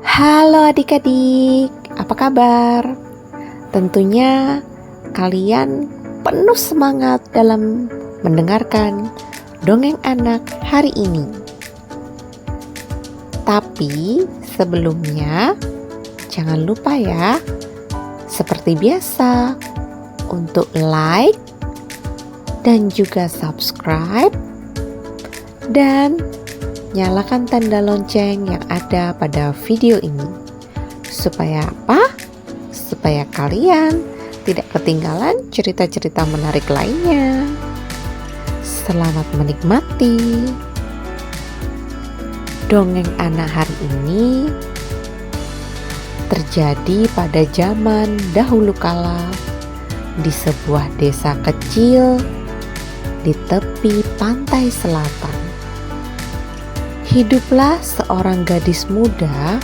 Halo adik-adik, apa kabar? Tentunya kalian penuh semangat dalam mendengarkan dongeng anak hari ini. Tapi sebelumnya jangan lupa ya, seperti biasa untuk like dan juga subscribe dan nyalakan tanda lonceng yang ada pada video ini. Supaya apa? Supaya kalian tidak ketinggalan cerita-cerita menarik lainnya. Selamat menikmati. Dongeng anak hari ini terjadi pada zaman dahulu kala di sebuah desa kecil di tepi pantai selatan. Hiduplah seorang gadis muda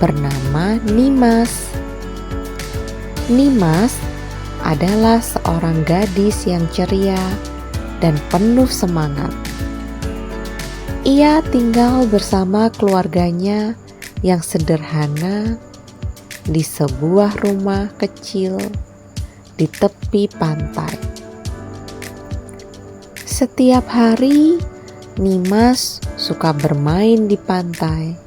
bernama Nimas. Nimas adalah seorang gadis yang ceria dan penuh semangat. Ia tinggal bersama keluarganya yang sederhana di sebuah rumah kecil di tepi pantai. Setiap hari Nimas suka bermain di pantai,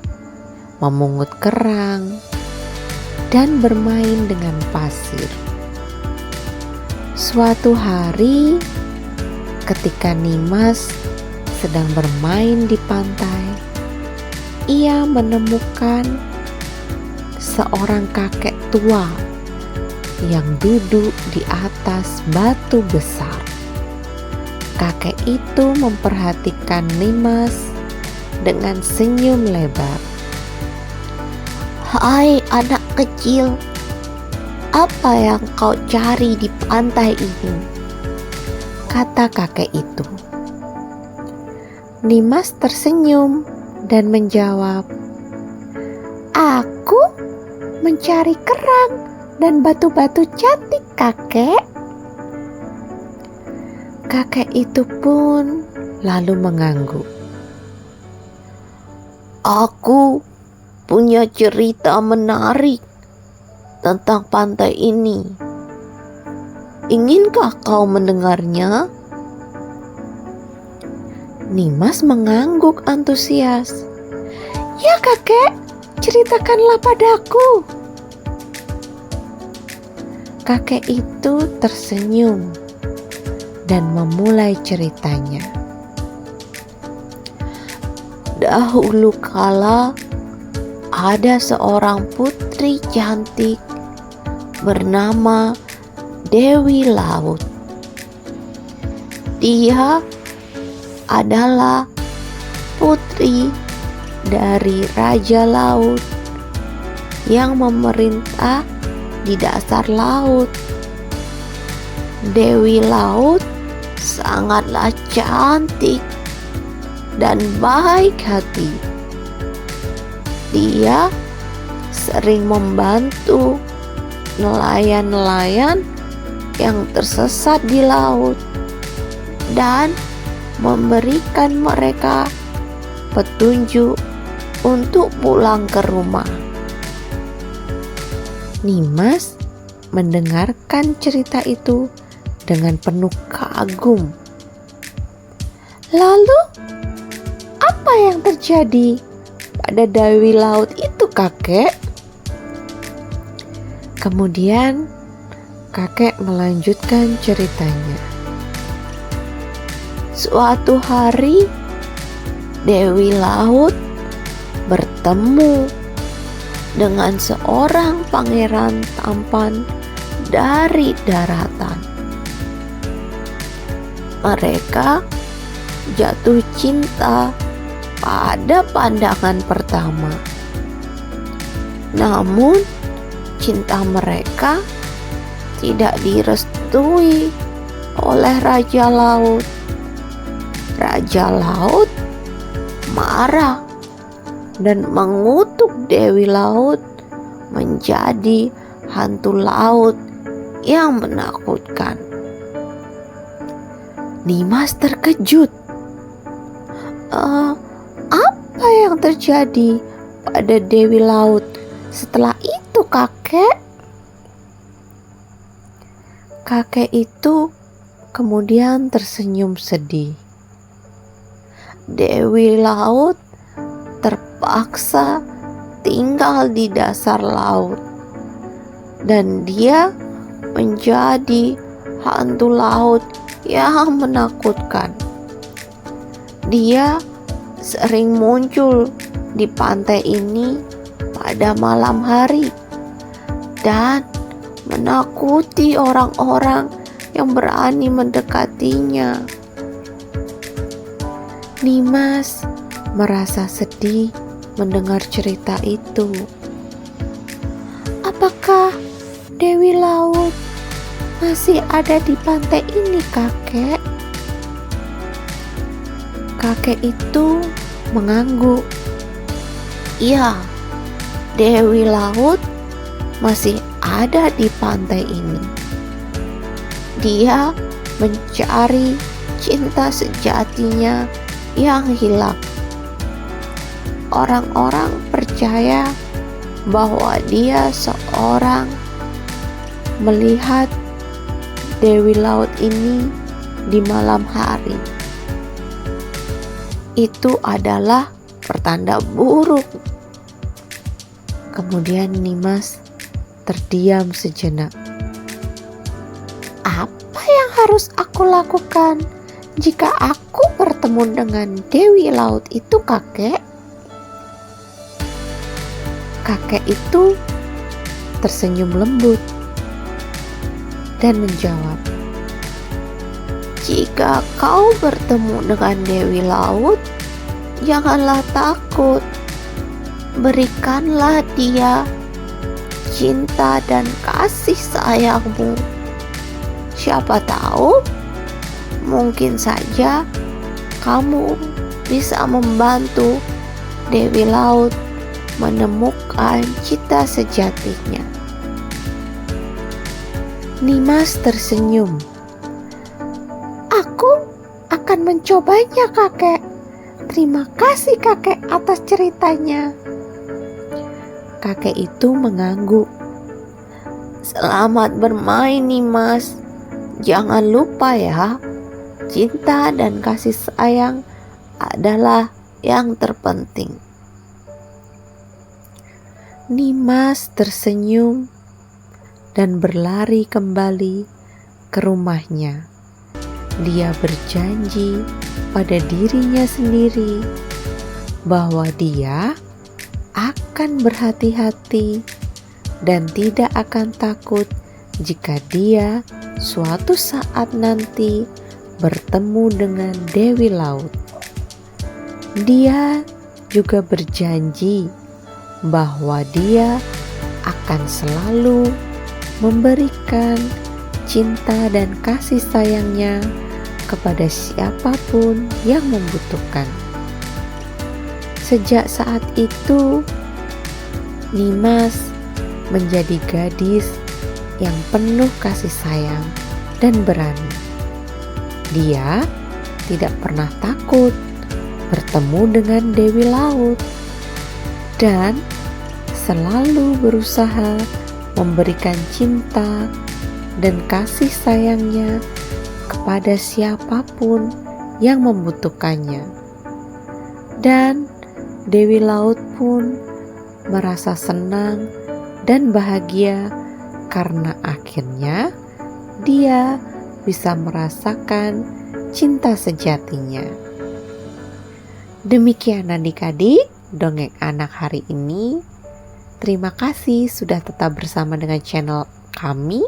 memungut kerang, dan bermain dengan pasir. Suatu hari, ketika Nimas sedang bermain di pantai, ia menemukan seorang kakek tua yang duduk di atas batu besar. Kakek itu memperhatikan Nimas dengan senyum lebar. "Hai anak kecil, apa yang kau cari di pantai ini?" kata kakek itu. Nimas tersenyum dan menjawab, "Aku mencari kerang dan batu-batu cantik, kakek." Kakek itu pun lalu mengangguk. "Aku punya cerita menarik tentang pantai ini. Inginkah kau mendengarnya?" Nimas mengangguk antusias. "Ya kakek, ceritakanlah padaku." Kakek itu tersenyum dan memulai ceritanya. Dahulu kala ada seorang putri cantik bernama Dewi Laut. Dia adalah putri dari Raja Laut yang memerintah di dasar laut. Dewi Laut sangatlah cantik dan baik hati. Dia sering membantu nelayan-nelayan yang tersesat di laut dan memberikan mereka petunjuk untuk pulang ke rumah. Nimas mendengarkan cerita itu dengan penuh kagum. Lalu, apa yang terjadi pada Dewi Laut itu, kakek? Kemudian, kakek melanjutkan ceritanya. Suatu hari, Dewi Laut bertemu dengan seorang pangeran tampan dari daratan. Mereka jatuh cinta pada pandangan pertama. Namun, cinta mereka tidak direstui oleh Raja Laut. Raja Laut marah dan mengutuk Dewi Laut menjadi hantu laut yang menakutkan. Nimas terkejut. Apa yang terjadi pada Dewi Laut setelah itu, kakek? Kakek itu kemudian tersenyum sedih. Dewi Laut terpaksa tinggal di dasar laut, dan dia menjadi hantu laut yang menakutkan. Dia sering muncul di pantai ini pada malam hari dan menakuti orang-orang yang berani mendekatinya. Nimas merasa sedih mendengar cerita itu. Apakah Dewi Laut masih ada di pantai ini, kakek? Kakek itu mengangguk. Iya, Dewi Laut masih ada di pantai ini. Dia mencari cinta sejatinya yang hilang. Orang-orang percaya bahwa dia seorang melihat Dewi Laut ini di malam hari. Itu adalah pertanda buruk. Kemudian Nimas terdiam sejenak. Apa yang harus aku lakukan jika aku bertemu dengan Dewi Laut itu, kakek? Kakek itu tersenyum lembut dan menjawab, jika kau bertemu dengan Dewi Laut, janganlah takut. Berikanlah dia cinta dan kasih sayangmu. Siapa tahu, mungkin saja kamu bisa membantu Dewi Laut menemukan cinta sejatinya. Nimas tersenyum. Aku akan mencobanya, kakek. Terima kasih, kakek, atas ceritanya. Kakek itu mengangguk. Selamat bermain, Nimas. Jangan lupa ya, cinta dan kasih sayang adalah yang terpenting. Nimas tersenyum dan berlari kembali ke rumahnya. Dia berjanji pada dirinya sendiri bahwa dia akan berhati-hati dan tidak akan takut jika dia suatu saat nanti bertemu dengan Dewi Laut. Dia juga berjanji bahwa dia akan selalu memberikan cinta dan kasih sayangnya kepada siapapun yang membutuhkan. Sejak saat itu, Nimas menjadi gadis yang penuh kasih sayang dan berani. Dia tidak pernah takut bertemu dengan Dewi Laut dan selalu berusaha memberikan cinta dan kasih sayangnya kepada siapapun yang membutuhkannya. Dan Dewi Laut pun merasa senang dan bahagia karena akhirnya dia bisa merasakan cinta sejatinya. Demikian adik-adik dongeng anak hari ini. Terima kasih sudah tetap bersama dengan channel kami.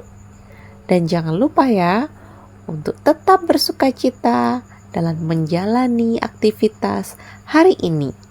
Dan jangan lupa ya untuk tetap bersukacita dalam menjalani aktivitas hari ini.